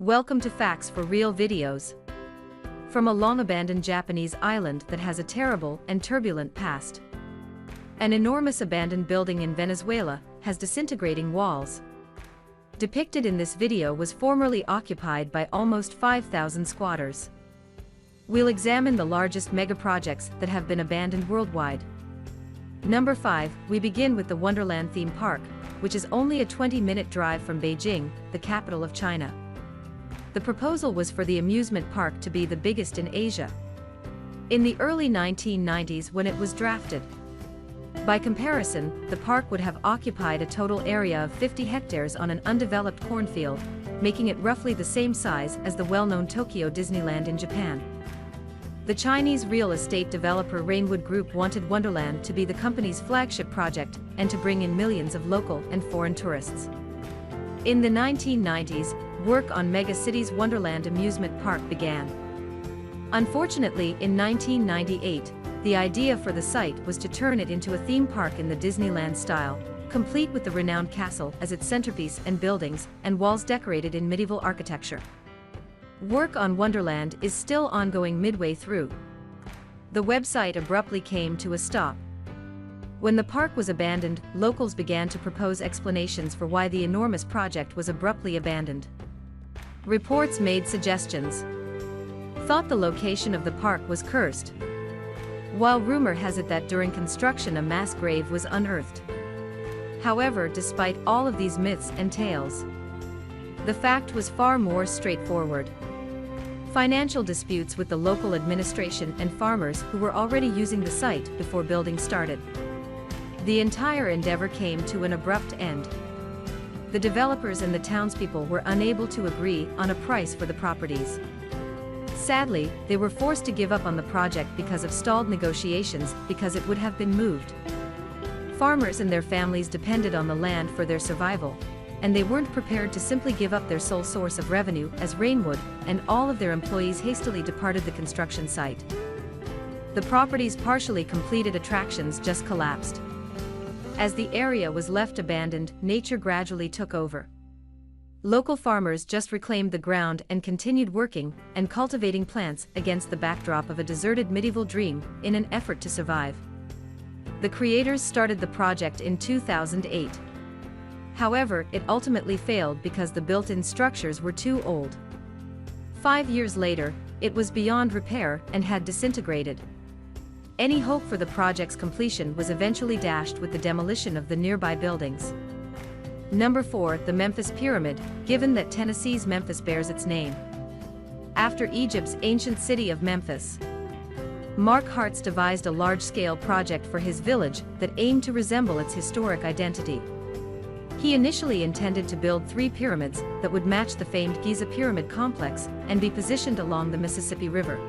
Welcome to Facts for Real Videos. From a long-abandoned Japanese island that has a terrible and turbulent past. An enormous abandoned building in Venezuela has disintegrating walls. Depicted in this video was formerly occupied by almost 5,000 squatters. We'll examine the largest megaprojects that have been abandoned worldwide. Number 5, we begin with the Wonderland theme park, which is only a 20-minute drive from Beijing, the capital of China. The proposal was for the amusement park to be the biggest in Asia. In the early 1990s when it was drafted. By comparison, the park would have occupied a total area of 50 hectares on an undeveloped cornfield, making it roughly the same size as the well-known Tokyo Disneyland in Japan. The Chinese real estate developer Rainwood Group wanted Wonderland to be the company's flagship project and to bring in millions of local and foreign tourists. In the 1990s, work on Mega City's Wonderland amusement park began. Unfortunately, in 1998, the idea for the site was to turn it into a theme park in the Disneyland style, complete with the renowned castle as its centerpiece and buildings and walls decorated in medieval architecture. Work on Wonderland is still ongoing midway through. The website abruptly came to a stop. When the park was abandoned, locals began to propose explanations for why the enormous project was abruptly abandoned. Reports made suggestions. Thought the location of the park was cursed, while rumor has it that during construction a mass grave was unearthed. However, despite all of these myths and tales, the fact was far more straightforward. Financial disputes with the local administration and farmers who were already using the site before building started. The entire endeavor came to an abrupt end. The developers and the townspeople were unable to agree on a price for the properties. Sadly, they were forced to give up on the project because of stalled negotiations because it would have been moved. Farmers and their families depended on the land for their survival, and they weren't prepared to simply give up their sole source of revenue as Rainwood and all of their employees hastily departed the construction site. The property's partially completed attractions just collapsed. As the area was left abandoned, nature gradually took over. Local farmers just reclaimed the ground and continued working and cultivating plants against the backdrop of a deserted medieval dream in an effort to survive. The creators started the project in 2008. However, it ultimately failed because the built-in structures were too old. 5 years later, it was beyond repair and had disintegrated. Any hope for the project's completion was eventually dashed with the demolition of the nearby buildings. Number 4, the Memphis Pyramid, given that Tennessee's Memphis bears its name after Egypt's ancient city of Memphis. Mark Hartz devised a large-scale project for his village that aimed to resemble its historic identity. He initially intended to build 3 pyramids that would match the famed Giza Pyramid complex and be positioned along the Mississippi River.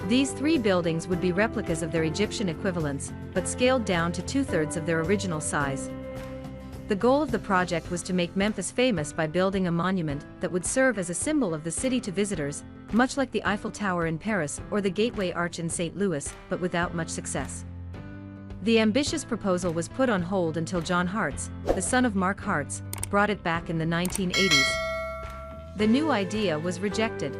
These 3 buildings would be replicas of their Egyptian equivalents, but scaled down to 2/3 of their original size. The goal of the project was to make Memphis famous by building a monument that would serve as a symbol of the city to visitors, much like the Eiffel Tower in Paris or the Gateway Arch in St. Louis, but without much success. The ambitious proposal was put on hold until John Hartz, the son of Mark Hartz, brought it back in the 1980s. The new idea was rejected.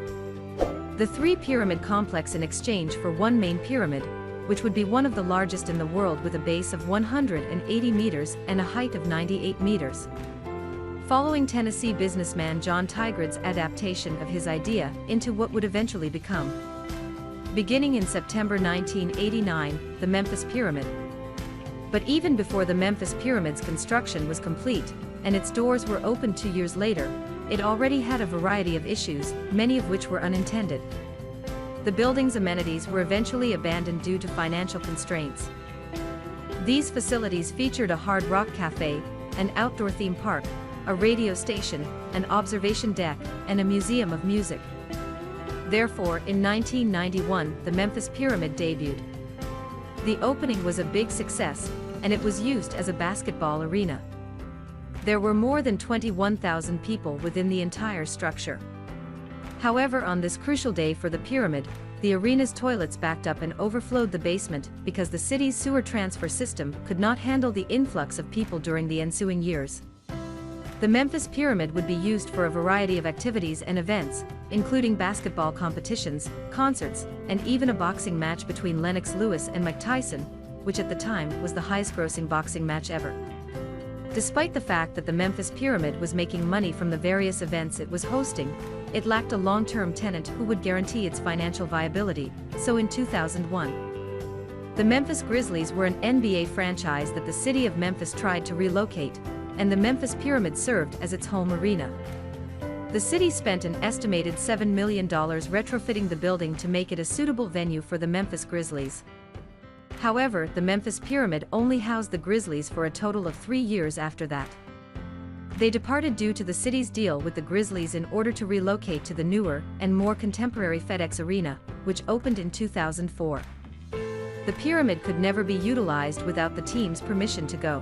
The 3-pyramid complex in exchange for 1 main pyramid, which would be one of the largest in the world with a base of 180 meters and a height of 98 meters. Following Tennessee businessman John Tigrid's adaptation of his idea into what would eventually become, beginning in September 1989, the Memphis Pyramid. But even before the Memphis Pyramid's construction was complete, and its doors were opened 2 years later, it already had a variety of issues, many of which were unintended. The building's amenities were eventually abandoned due to financial constraints. These facilities featured a Hard Rock Cafe, an outdoor theme park, a radio station, an observation deck, and a museum of music. Therefore, in 1991, the Memphis Pyramid debuted. The opening was a big success, and it was used as a basketball arena. There were more than 21,000 people within the entire structure. However, on this crucial day for the pyramid, the arena's toilets backed up and overflowed the basement because the city's sewer transfer system could not handle the influx of people during the ensuing years. The Memphis Pyramid would be used for a variety of activities and events, including basketball competitions, concerts, and even a boxing match between Lennox Lewis and Mike Tyson, which at the time was the highest-grossing boxing match ever. Despite the fact that the Memphis Pyramid was making money from the various events it was hosting, it lacked a long-term tenant who would guarantee its financial viability, so in 2001, the Memphis Grizzlies were an NBA franchise that the city of Memphis tried to relocate, and the Memphis Pyramid served as its home arena. The city spent an estimated $7 million retrofitting the building to make it a suitable venue for the Memphis Grizzlies. However, the Memphis Pyramid only housed the Grizzlies for a total of 3 years after that. They departed due to the city's deal with the Grizzlies in order to relocate to the newer and more contemporary FedEx Arena, which opened in 2004. The pyramid could never be utilized without the team's permission to go.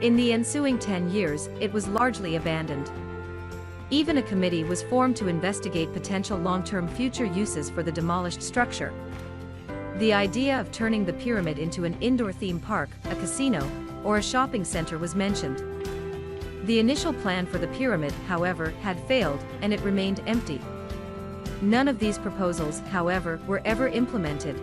In the ensuing 10 years, it was largely abandoned. Even a committee was formed to investigate potential long-term future uses for the demolished structure. The idea of turning the pyramid into an indoor theme park, a casino, or a shopping center was mentioned. The initial plan for the pyramid, however, had failed, and it remained empty. None of these proposals, however, were ever implemented.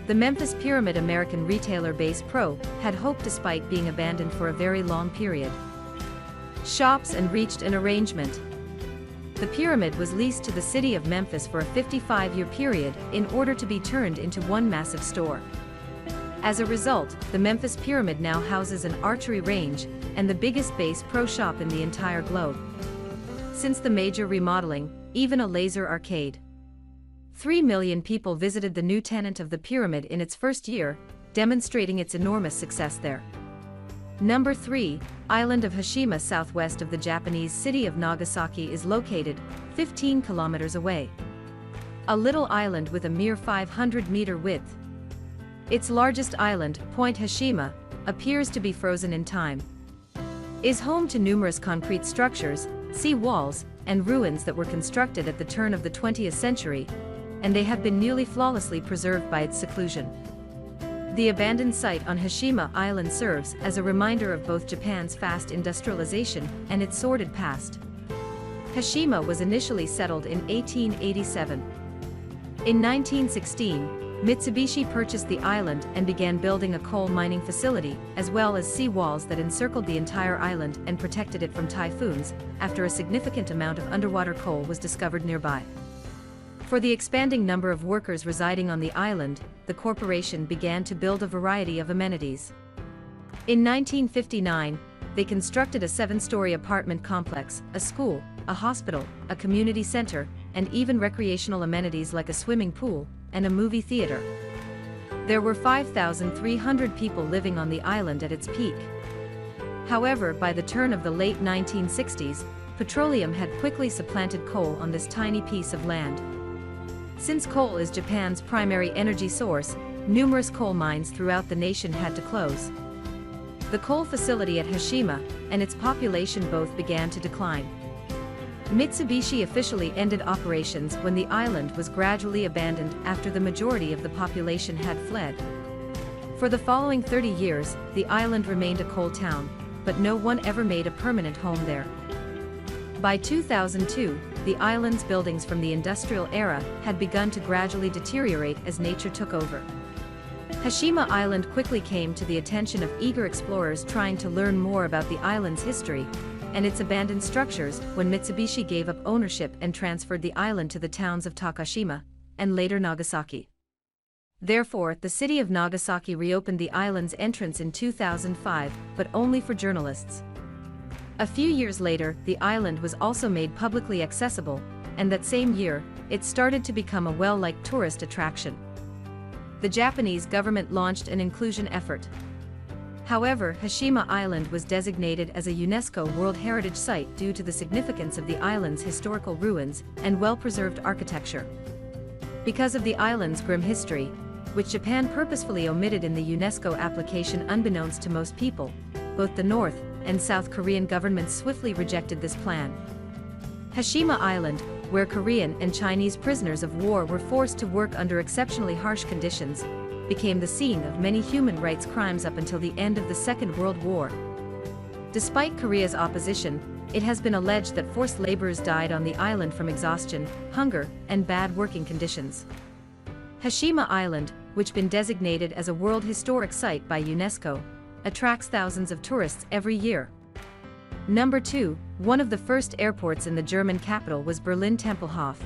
The Memphis Pyramid American retailer Bass Pro had hoped despite being abandoned for a very long period. Shops and reached an arrangement. The pyramid was leased to the city of Memphis for a 55-year period in order to be turned into one massive store. As a result, the Memphis Pyramid now houses an archery range and the biggest Bass Pro shop in the entire globe. Since the major remodeling, even a laser arcade. 3 million people visited the new tenement of the pyramid in its first year, demonstrating its enormous success there. Number 3, island of Hashima southwest of the Japanese city of Nagasaki is located 15 kilometers away. A little island with a mere 500-meter width. Its largest island, Point Hashima, appears to be frozen in time. Is home to numerous concrete structures, sea walls, and ruins that were constructed at the turn of the 20th century, and they have been nearly flawlessly preserved by its seclusion. The abandoned site on Hashima Island serves as a reminder of both Japan's fast industrialization and its sordid past. Hashima was initially settled in 1887. In 1916, Mitsubishi purchased the island and began building a coal mining facility, as well as sea walls that encircled the entire island and protected it from typhoons, after a significant amount of underwater coal was discovered nearby. For the expanding number of workers residing on the island, the corporation began to build a variety of amenities. In 1959, they constructed a 7-story apartment complex, a school, a hospital, a community center, and even recreational amenities like a swimming pool and a movie theater. There were 5,300 people living on the island at its peak. However, by the turn of the late 1960s, petroleum had quickly supplanted coal on this tiny piece of land. Since coal is Japan's primary energy source, numerous coal mines throughout the nation had to close. The coal facility at Hashima and its population both began to decline. Mitsubishi officially ended operations when the island was gradually abandoned after the majority of the population had fled. For the following 30 years, the island remained a coal town, but no one ever made a permanent home there. By 2002, the island's buildings from the industrial era had begun to gradually deteriorate as nature took over. Hashima Island quickly came to the attention of eager explorers trying to learn more about the island's history and its abandoned structures when Mitsubishi gave up ownership and transferred the island to the towns of Takashima and later Nagasaki. Therefore, the city of Nagasaki reopened the island's entrance in 2005, but only for journalists. A few years later, the island was also made publicly accessible, and that same year, it started to become a well-liked tourist attraction. The Japanese government launched an inclusion effort. However, Hashima Island was designated as a UNESCO World Heritage Site due to the significance of the island's historical ruins and well-preserved architecture. Because of the island's grim history, which Japan purposefully omitted in the UNESCO application unbeknownst to most people, both the North and South Korean governments swiftly rejected this plan. Hashima Island, where Korean and Chinese prisoners of war were forced to work under exceptionally harsh conditions, became the scene of many human rights crimes up until the end of the Second World War. Despite Korea's opposition, it has been alleged that forced laborers died on the island from exhaustion, hunger, and bad working conditions. Hashima Island, which been designated as a World Historic Site by UNESCO, attracts thousands of tourists every year. Number 2, one of the first airports in the German capital was Berlin Tempelhof.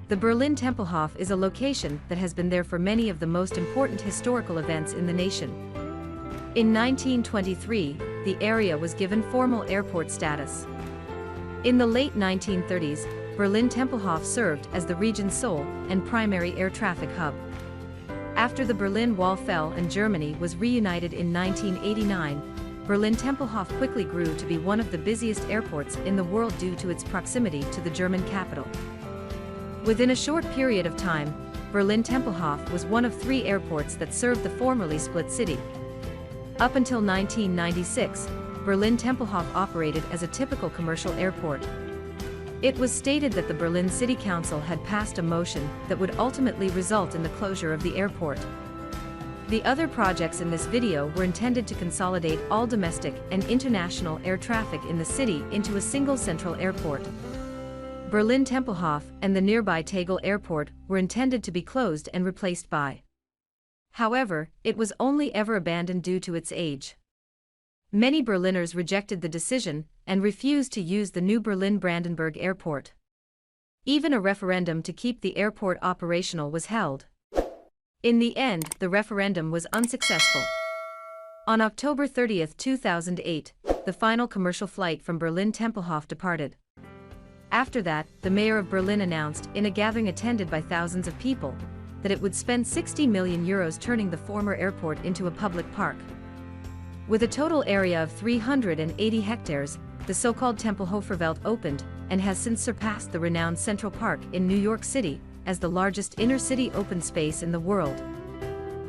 The Berlin Tempelhof is a location that has been there for many of the most important historical events in the nation. In 1923, the area was given formal airport status. In the late 1930s, Berlin Tempelhof served as the region's sole and primary air traffic hub. After the Berlin Wall fell and Germany was reunited in 1989, Berlin Tempelhof quickly grew to be one of the busiest airports in the world due to its proximity to the German capital. Within a short period of time, Berlin Tempelhof was one of 3 airports that served the formerly split city. Up until 1996, Berlin Tempelhof operated as a typical commercial airport. It was stated that the Berlin City Council had passed a motion that would ultimately result in the closure of the airport. The other projects in this video were intended to consolidate all domestic and international air traffic in the city into a single central airport. Berlin Tempelhof and the nearby Tegel Airport were intended to be closed and replaced by. However, it was only ever abandoned due to its age. Many Berliners rejected the decision and refused to use the new Berlin-Brandenburg Airport. Even a referendum to keep the airport operational was held. In the end, the referendum was unsuccessful. On October 30, 2008, the final commercial flight from Berlin Tempelhof departed. After that, the mayor of Berlin announced, in a gathering attended by thousands of people, that it would spend €60 million turning the former airport into a public park. With a total area of 380 hectares, the so-called Tempelhoferwelt opened, and has since surpassed the renowned Central Park in New York City as the largest inner-city open space in the world.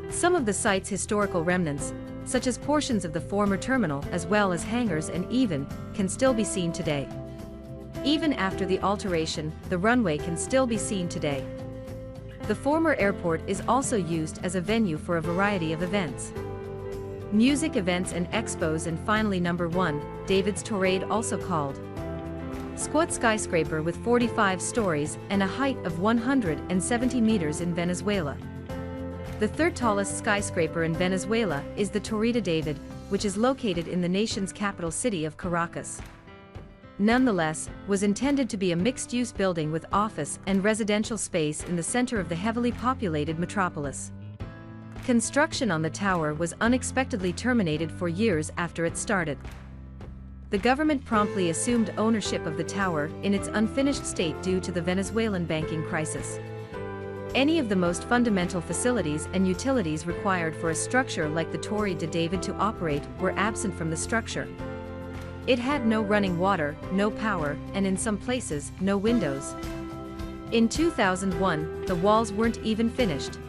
Some of the site's historical remnants, such as portions of the former terminal as well as hangars and even, can still be seen today. Even after the alteration, the runway can still be seen today. The former airport is also used as a venue for a variety of events. Music events and expos, and finally number 1, David's Torre, also called Squat skyscraper with 45 stories and a height of 170 meters in Venezuela. The third tallest skyscraper in Venezuela is the Torre de David, which is located in the nation's capital city of Caracas. Nonetheless, was intended to be a mixed-use building with office and residential space in the center of the heavily populated metropolis. Construction on the tower was unexpectedly terminated 4 years after it started. The government promptly assumed ownership of the tower in its unfinished state due to the Venezuelan banking crisis. Any of the most fundamental facilities and utilities required for a structure like the Torre de David to operate were absent from the structure. It had no running water, no power, and in some places, no windows. In 2001, the walls weren't even finished.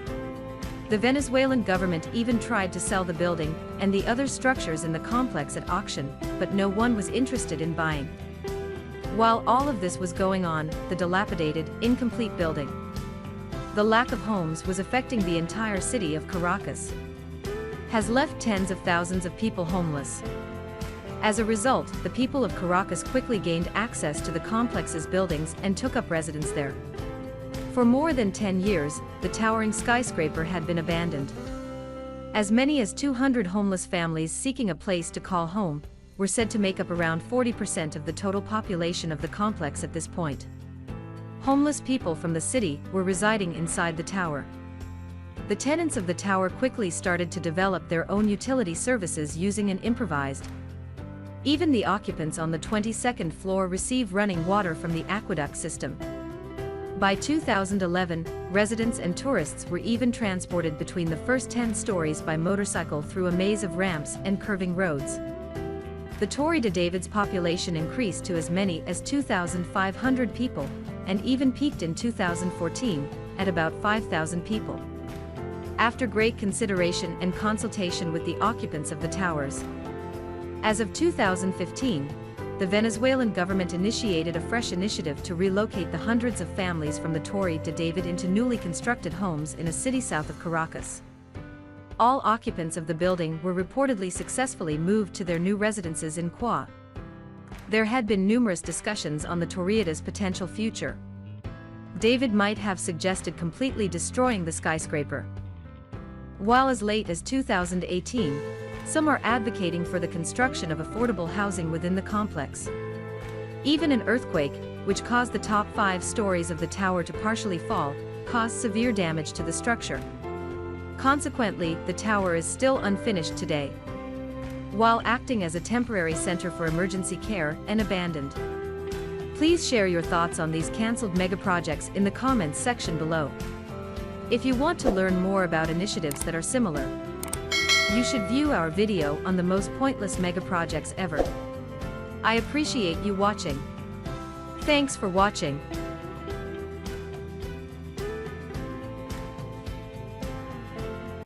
The Venezuelan government even tried to sell the building and the other structures in the complex at auction, but no one was interested in buying. While all of this was going on, the dilapidated, incomplete building, the lack of homes was affecting the entire city of Caracas, has left tens of thousands of people homeless. As a result, the people of Caracas quickly gained access to the complex's buildings and took up residence there. For more than 10 years, the towering skyscraper had been abandoned. As many as 200 homeless families seeking a place to call home were said to make up around 40% of the total population of the complex at this point. Homeless people from the city were residing inside the tower. The tenants of the tower quickly started to develop their own utility services using an improvised. Even the occupants on the 22nd floor receive running water from the aqueduct system. By 2011, residents and tourists were even transported between the first 10 stories by motorcycle through a maze of ramps and curving roads. The Torre de David's population increased to as many as 2,500 people, and even peaked in 2014, at about 5,000 people. After great consideration and consultation with the occupants of the towers, as of 2015, the Venezuelan government initiated a fresh initiative to relocate the hundreds of families from the Torre de David into newly constructed homes in a city south of Caracas. All occupants of the building were reportedly successfully moved to their new residences in Kwa. There had been numerous discussions on the torre's potential future. David might have suggested completely destroying the skyscraper. While as late as 2018, some are advocating for the construction of affordable housing within the complex. Even an earthquake, which caused the top 5 stories of the tower to partially fall, caused severe damage to the structure. Consequently, the tower is still unfinished today, while acting as a temporary center for emergency care and abandoned. Please share your thoughts on these cancelled megaprojects in the comments section below. If you want to learn more about initiatives that are similar, you should view our video on the most pointless megaprojects ever. I appreciate you watching. Thanks for watching.